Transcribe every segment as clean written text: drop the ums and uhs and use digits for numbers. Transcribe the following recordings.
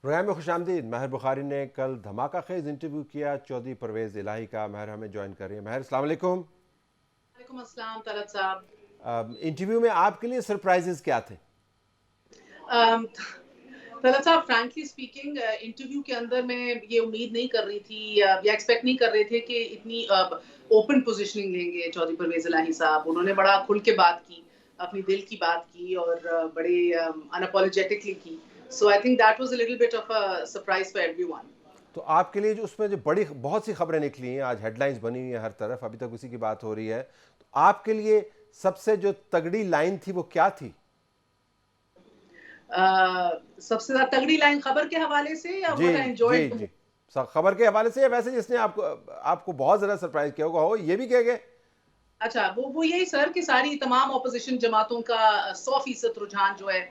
Programme میں خوش آمدید. ماہر بخاری نے کل دھماکہ خیز انٹرویو کیا چودھری پرویز الہی کا. ماہر ہمیں جوائن کر رہی ہے. ماہر السلام علیکم. وعلیکم السلام طلعت صاحب. انٹرویو میں آپ کے لیے سرپرائزز کیا تھے؟ طلعت صاحب فرینکلی اسپیکنگ انٹرویو کے اندر میں یہ امید نہیں کر رہی تھی یا ایکسپیکٹ نہیں کر رہے تھے کہ اتنی اوپن پوزیشننگ لیں گے چودھری پرویز الہی صاحب. انہوں نے بڑا کھل کے بات کی, اپنی دل کی بات کی اور بڑے اناپولوجیٹکلی کی. So I think that was a little bit of a surprise for everyone. تو آپ کے لیے جو اس میں جو بہت سی خبریں نکلی ہیں, آج ہیڈ لائنز بنی ہوئی ہیں ہر طرف, ابھی تک اسی کی بات ہو رہی ہے, تو آپ کے لیے سب سے جو تگڑی لائن تھی وہ کیا تھی؟ سب سے زیادہ تگڑی لائن خبر کے حوالے سے یا جی what I G enjoyed the G, most؟ خبر کے حوالے سے, یا ویسے جس نے آپ کو بہت زیادہ سرپرائز کیا ہوگا, ہو یہ بھی کہہ گئے. اچھا وہ یہی سر کہ ساری تمام اپوزیشن جماعتوں کا 100% رجحان جو ہے,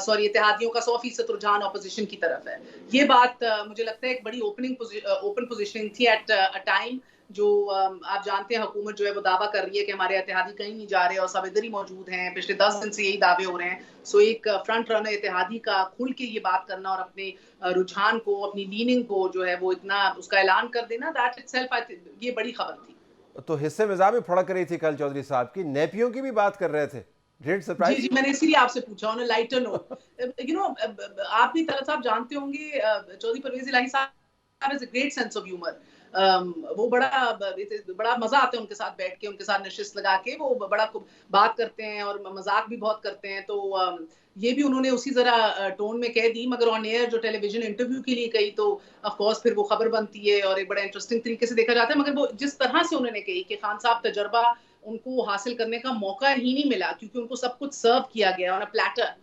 سوری اتحادیوں کا 100% رجحان اپوزیشن کی طرف ہے. یہ بات مجھے لگتا ہے ایک بڑی اوپن پوزیشننگ تھی ایٹ اے ٹائم جو آپ جانتے ہیں حکومت جو ہے وہ دعویٰ کر رہی ہے کہ ہمارے اتحادی کہیں نہیں جا رہے اور سب ادھر ہی موجود ہیں. پچھلے 10 دن سے یہی دعوے ہو رہے ہیں. سو ایک فرنٹ رنر اتحادی کا کھل کے یہ بات کرنا اور اپنے رجحان کو, اپنی لیننگ کو جو ہے وہ اتنا اس کا اعلان کر دینا, دیٹ اٹسیلف یہ بڑی خبر تھی. تو حصے مزاح میں پھڑک رہی تھی کل چودھری صاحب کی, نیپیوں کی بھی بات کر رہے تھے. گریٹ جی سرپرائز. جی, میں نے اسی لیے آپ سے پوچھا آن اے لائٹر نوٹ. آپ بھی طلعت صاحب جانتے ہوں گے چودھری پرویز الہی صاحب has a great sense of humour. وہ بڑا مزہ آتا ہے ان کے ساتھ بیٹھ کے, ان کے ساتھ نشست لگا کے. وہ بڑا بات کرتے ہیں اور مذاق بھی بہت کرتے ہیں. تو یہ بھی انہوں نے اسی ذرا ٹون میں کہہ دی, مگر آن ایئر جو ٹیلی ویژن انٹرویو کے لیے کہی تو آف کورس پھر وہ خبر بنتی ہے اور ایک بڑا انٹرسٹنگ طریقے سے دیکھا جاتا ہے. مگر وہ جس طرح سے انہوں نے کہی کہ خان صاحب تجربہ ان کو حاصل کرنے کا موقع ہی نہیں ملا کیونکہ ان کو سب کچھ سرو کیا گیا آن اے پلیٹر.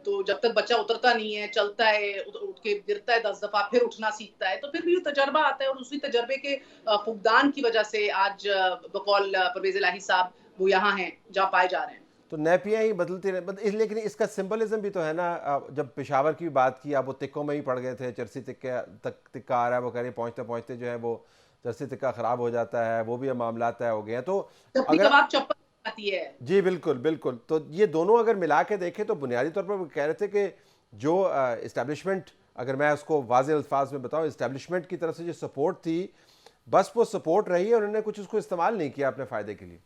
تو جب تک بچہ اترتا نہیں ہے, چلتا ہے, اٹھ کے گرتا ہے 10 دفعہ, پھر اٹھنا سیکھتا ہے, تو پھر بھی تجربہ آتا ہے اور اسی تجربے کے فقدان کی وجہ سے آج بقول پرویز الہی صاحب وہ یہاں ہیں جہاں پائے جا رہے ہیں. تو نیپیاں ہی بدلتی رہے, لیکن اس کا سمبلزم بھی تو ہے نا. جب پشاور کی بات کی, آپ وہ تکوں میں ہی پڑ گئے تھے. چرسی تکہ آ رہا ہے, وہ کہہ رہے پہنچتے پہنچتے جو ہے وہ چرسی تکہ خراب ہو جاتا ہے, وہ بھی اب معاملات طے ہو گئے ہیں. تو کبھی اگر, کبھار چپل آتی ہے. جی بالکل بالکل, تو یہ دونوں اگر ملا کے دیکھیں تو بنیادی طور پر وہ کہہ رہے تھے کہ جو اسٹیبلشمنٹ, اگر میں اس کو واضح الفاظ میں بتاؤں, اسٹیبلشمنٹ کی طرف سے جو سپورٹ تھی, بس وہ سپورٹ رہی ہے اور انہوں نے کچھ اس کو استعمال نہیں کیا اپنے فائدے کے لیے.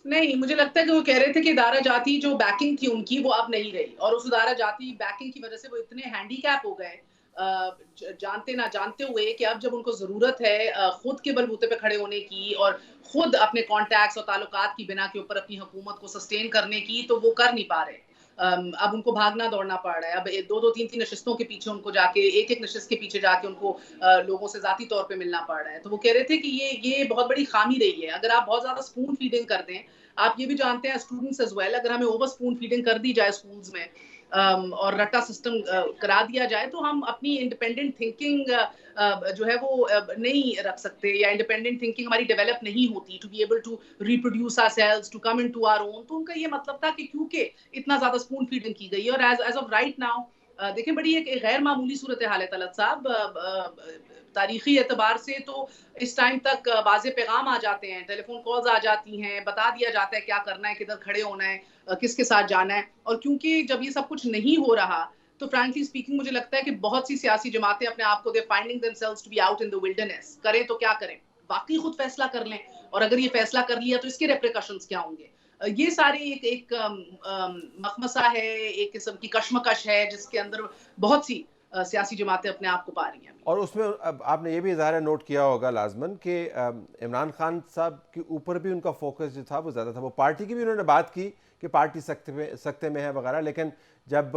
نہیں, مجھے لگتا ہے کہ وہ کہہ رہے تھے کہ ادارہ جاتی جو بیکنگ تھی ان کی وہ اب نہیں رہی, اور اس ادارہ جاتی بیکنگ کی وجہ سے وہ اتنے ہینڈی کیپ ہو گئے جانتے نہ جانتے ہوئے کہ اب جب ان کو ضرورت ہے خود کے بلبوتے پہ کھڑے ہونے کی اور خود اپنے کانٹیکٹس اور تعلقات کی بنا کے اوپر اپنی حکومت کو سسٹین کرنے کی, تو وہ کر نہیں پا رہے. اب ان کو بھاگنا دوڑنا پڑ رہا ہے. اب دو تین نشستوں کے پیچھے ان کو جا کے, ایک نشست کے پیچھے جا کے ان کو لوگوں سے ذاتی طور پہ ملنا پڑ رہا ہے. تو وہ کہہ رہے تھے کہ یہ بہت بڑی خامی رہی ہے. اگر آپ بہت زیادہ اسپون فیڈنگ کر دیں, آپ یہ بھی جانتے ہیں اسٹوڈنٹس ایز ویل, اگر ہمیں اوور اسپون فیڈنگ کر دی جائے اسکولز میں اور رٹا سسٹم کرا دیا جائے, تو ہم اپنی انڈیپینڈنٹ تھنکنگ جو ہے وہ نہیں رکھ سکتے, یا انڈیپینڈنٹ تھنکنگ ہماری ڈیولپ نہیں ہوتی to be able to reproduce our cells, to come into our own. تو ان کا یہ مطلب تھا کہ کیونکہ اتنا زیادہ اسپون فیڈنگ کی گئی ہے, اور ایز آف رائٹ ناؤ دیکھیں بڑی ایک غیر معمولی صورتحال ہے طلعت صاحب. تاریخی اعتبار سے تو اس ٹائم تک واضح پیغام آ جاتے ہیں, ٹیلی فون کالز آ جاتی ہیں, بتا دیا جاتا ہے کیا کرنا ہے, کدھر کھڑے ہونا ہے, کس کے ساتھ جانا ہے. اور کیونکہ جب یہ سب کچھ نہیں ہو رہا, تو فرینکلی اسپیکنگ مجھے لگتا ہے کہ بہت سی سیاسی جماعتیں اپنے آپ کو the finding themselves to be out in the wilderness. کریں تو کیا کریں, باقی خود فیصلہ کر لیں, اور اگر یہ فیصلہ کر لیا تو اس کے ریپریکاشنز کیا ہوں گے. یہ ساری ایک مخمسہ ہے, ایک قسم کی کشمکش ہے جس کے اندر بہت سی سیاسی جماعتیں اپنے آپ کو پا رہی ہیں. اور اس میں آپ نے یہ بھی اظہار نوٹ کیا ہوگا لازماً کہ عمران خان صاحب کے اوپر بھی ان کا فوکس جو تھا وہ زیادہ تھا. وہ پارٹی کی بھی انہوں نے بات کی کہ پارٹی سکتے میں ہے وغیرہ, لیکن جب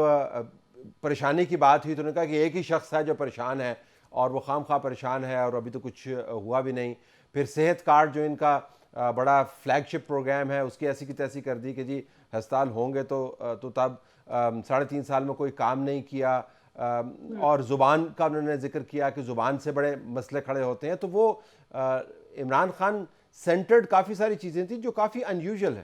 پریشانی کی بات ہوئی تو انہوں نے کہا کہ ایک ہی شخص ہے جو پریشان ہے, اور وہ خام خواہ پریشان ہے, اور ابھی تو کچھ ہوا بھی نہیں. پھر صحت کارڈ جو ان کا بڑا فلیگ شپ پروگرام ہے, اس کی ایسی کی تیسی کر دی کہ جی ہسپتال ہوں گے تو تب 3.5 سال میں کوئی کام نہیں کیا. اور زبان کا انہوں نے ذکر کیا کہ زبان سے بڑے مسئلے کھڑے ہوتے ہیں. تو وہ عمران خان سینٹرڈ کافی ساری چیزیں تھیں جو کافی ان یوزول ہے.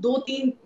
2-3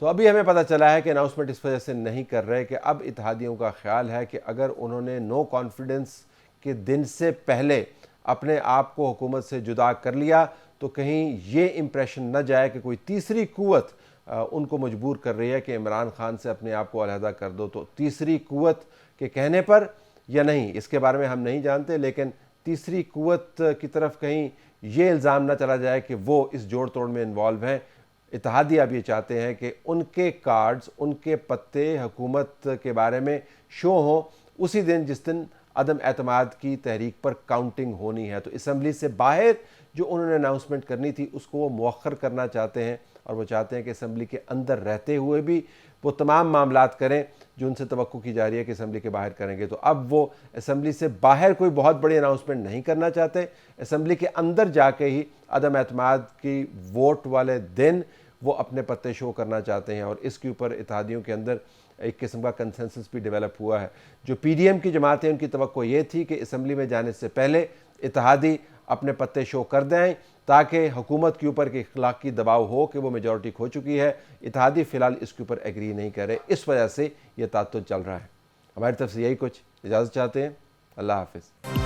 تو ابھی ہمیں پتہ چلا ہے کہ اناؤنسمنٹ اس وجہ سے نہیں کر رہے کہ اب اتحادیوں کا خیال ہے کہ اگر انہوں نے نو کانفیڈنس کے دن سے پہلے اپنے آپ کو حکومت سے جدا کر لیا تو کہیں یہ امپریشن نہ جائے کہ کوئی تیسری قوت ان کو مجبور کر رہی ہے کہ عمران خان سے اپنے آپ کو علیحدہ کر دو. تو تیسری قوت کے کہنے پر یا نہیں اس کے بارے میں ہم نہیں جانتے، لیکن تیسری قوت کی طرف کہیں یہ الزام نہ چلا جائے کہ وہ اس جوڑ توڑ میں انوالو ہیں. اتحادی اب یہ چاہتے ہیں کہ ان کے کارڈز، ان کے پتے حکومت کے بارے میں شو ہوں اسی دن جس دن عدم اعتماد کی تحریک پر کاؤنٹنگ ہونی ہے. تو اسمبلی سے باہر جو انہوں نے اناؤنسمنٹ کرنی تھی اس کو وہ مؤخر کرنا چاہتے ہیں، اور وہ چاہتے ہیں کہ اسمبلی کے اندر رہتے ہوئے بھی وہ تمام معاملات کریں جو ان سے توقع کی جا رہی ہے کہ اسمبلی کے باہر کریں گے. تو اب وہ اسمبلی سے باہر کوئی بہت بڑی اناؤنسمنٹ نہیں کرنا چاہتے، اسمبلی کے اندر جا کے ہی عدم اعتماد کی ووٹ والے دن وہ اپنے پتے شو کرنا چاہتے ہیں. اور اس کے اوپر اتحادیوں کے اندر ایک قسم کا کنسنسس بھی ڈیولپ ہوا ہے. جو پی ڈی ایم کی جماعتیں ان کی توقع یہ تھی کہ اسمبلی میں جانے سے پہلے اتحادی اپنے پتے شو کر دیں تاکہ حکومت کے اوپر کہ اخلاقی دباؤ ہو کہ وہ میجورٹی کھو چکی ہے. اتحادی فی الحال اس کے اوپر ایگری نہیں کر رہے، اس وجہ سے یہ تعطل چل رہا ہے. ہماری طرف سے یہی کچھ، اجازت چاہتے ہیں. اللہ حافظ.